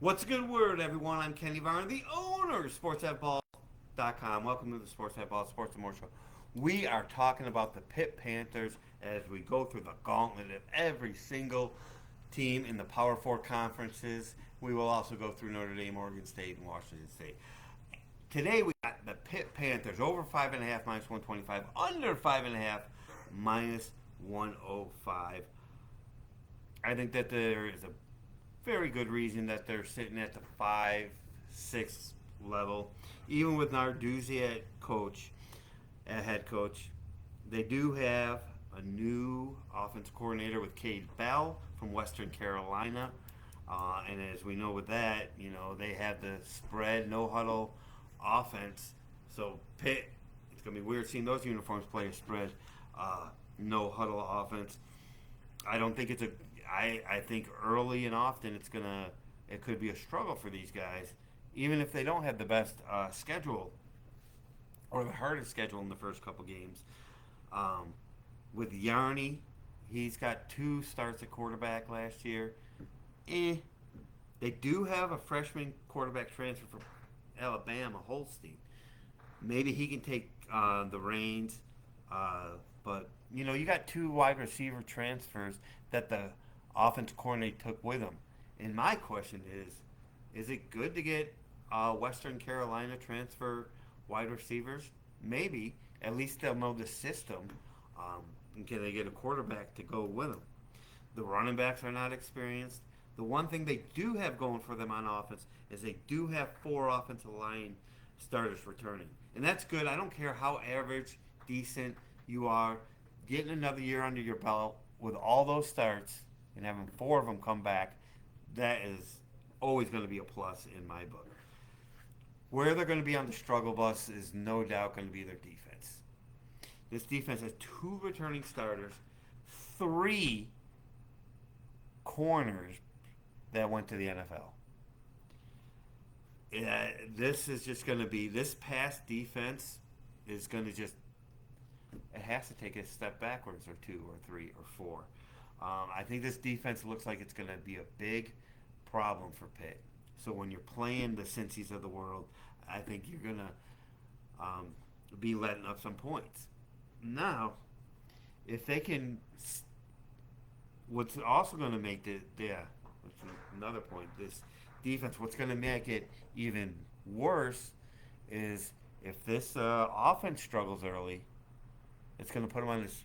What's a good word, everyone? I'm Kenny Varner, the owner of SportsBookS.com. Welcome to the SportsBookS Sports and More Show. We are talking about the Pitt Panthers as we go through the gauntlet of every single team in the Power Four conferences. We will also go through Notre Dame, Oregon State, and Washington State. Today we got the Pitt Panthers over 5.5 minus 125, under 5.5 minus 105. I think that there is a very good reason that they're sitting at the 5-6 level. Even with Narduzzi at head coach, they do have a new offensive coordinator with Cade Bell from Western Carolina. And as we know with that, they have the spread, no huddle offense. So Pitt, it's going to be weird seeing those uniforms play a spread, no huddle offense. I don't think it's a. I think early and often it could be a struggle for these guys, even if they don't have the best schedule or the hardest schedule in the first couple games. With Yarny, he's got 2 starts at quarterback last year. They do have a freshman quarterback transfer from Alabama, Holstein. Maybe he can take the reins, but you got 2 wide receiver transfers that the offense coordinator took with him. And my question is it good to get Western Carolina transfer wide receivers? Maybe. At least they'll know the system. And can they get a quarterback to go with them? The running backs are not experienced. The one thing they do have going for them on offense is they do have 4 offensive line starters returning. And that's good. I don't care how average, decent you are. Getting another year under your belt with all those starts and having 4 of them come back, that is always going to be a plus in my book. Where they're going to be on the struggle bus is no doubt going to be their defense. This defense has 2 returning starters, 3 corners that went to the NFL. This is just going to be, this past defense is going to just, it has to take a step backwards or 2 or 3 or 4. I think this defense looks like it's going to be a big problem for Pitt. So when you're playing the Cincy's of the world, I think you're going to be letting up some points. Now, if they can, what's also going to make another point, this defense, what's going to make it even worse is if this offense struggles early, it's going to put them on this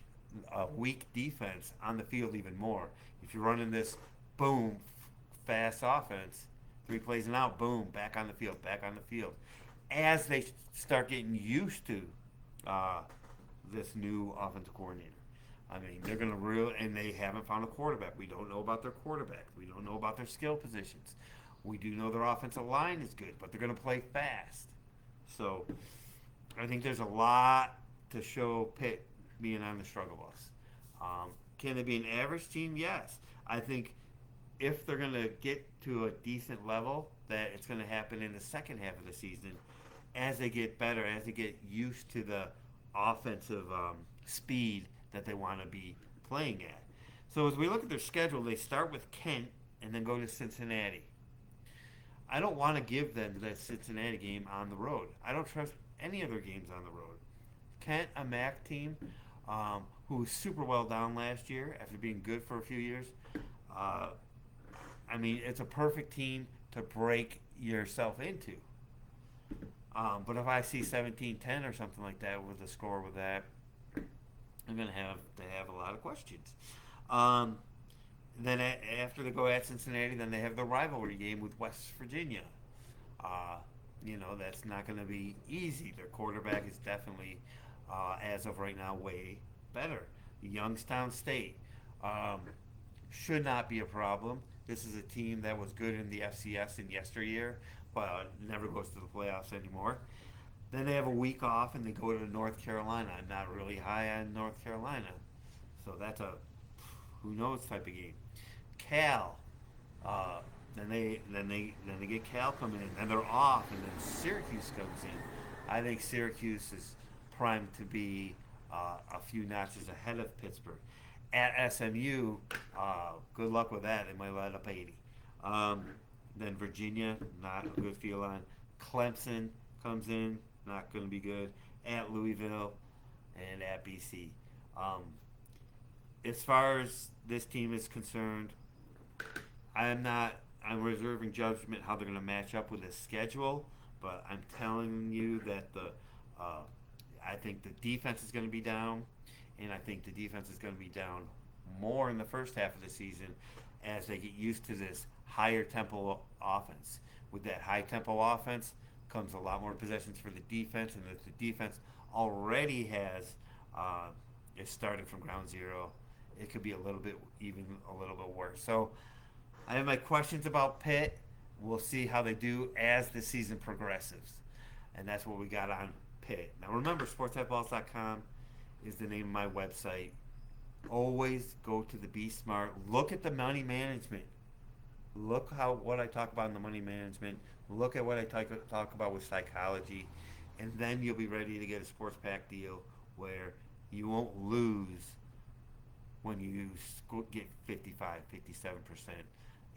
weak defense on the field even more. If you're running this boom, fast offense, 3 plays and out, boom, back on the field, as they start getting used to this new offensive coordinator. I mean, they're going to and they haven't found a quarterback. We don't know about their quarterback. We don't know about their skill positions. We do know their offensive line is good, but they're going to play fast. So I think there's a lot to show Pitt being on the struggle bus. Can they be an average team? Yes. I think if they're going to get to a decent level, that it's going to happen in the second half of the season as they get better, as they get used to the offensive speed that they want to be playing at. So as we look at their schedule, they start with Kent and then go to Cincinnati. I don't want to give them that Cincinnati game on the road. I don't trust any other games on the road. Kent, a MAC team, who was super well down last year after being good for a few years. I mean, it's a perfect team to break yourself into. But if I see 17-10 or something like that with a score with that, I'm going to have a lot of questions. Then after they go at Cincinnati, then they have the rivalry game with West Virginia. That's not going to be easy. Their quarterback is definitely, as of right now, way better. Youngstown State should not be a problem. This is a team that was good in the FCS in yesteryear, but never goes to the playoffs anymore. Then they have a week off and they go to North Carolina. I'm not really high on North Carolina, so that's a who knows type of game. Cal, then they get Cal coming in, and they're off, and then Syracuse comes in. I think Syracuse is primed to be a few notches ahead of Pittsburgh. At SMU, good luck with that. They might let up 80. Then Virginia, not a good feel on. Clemson comes in, not going to be good. At Louisville and at BC. Um, as far as this team is concerned, I'm not. I'm reserving judgment how they're going to match up with this schedule, but I'm telling you that uh, I think the defense is going to be down, and I think the defense is going to be down more in the first half of the season as they get used to this higher tempo offense. With that high tempo offense comes a lot more possessions for the defense, and if the defense already has uh, is starting from ground zero, it could be a little bit even a little bit worse. So I have my questions about Pitt. We'll see how they do as the season progresses. And that's what we got on Pitt. Now remember, sportsheadballs.com is the name of my website. Always go to the Be Smart. Look at the money management. Look how what I talk about in the money management. Look at what I talk about with psychology. And then you'll be ready to get a sports pack deal where you won't lose when you get 55, 57%.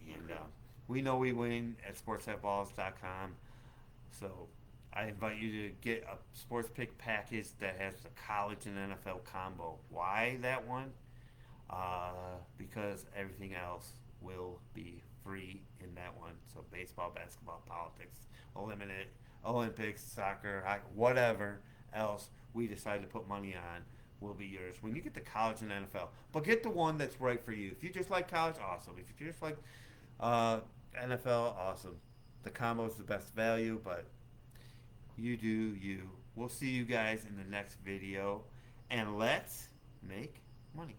And we know we win at sportsheadballs.com. So I invite you to get a sports pick package that has the college and NFL combo. Why that one? Because everything else will be free in that one. So baseball, basketball, politics, Olympics, soccer, hockey, whatever else we decide to put money on will be yours when you get to college and NFL. But get the one that's right for you. If you just like college, awesome. If you just like NFL, awesome. The combo is the best value, but you do you. We'll see you guys in the next video, and let's make money.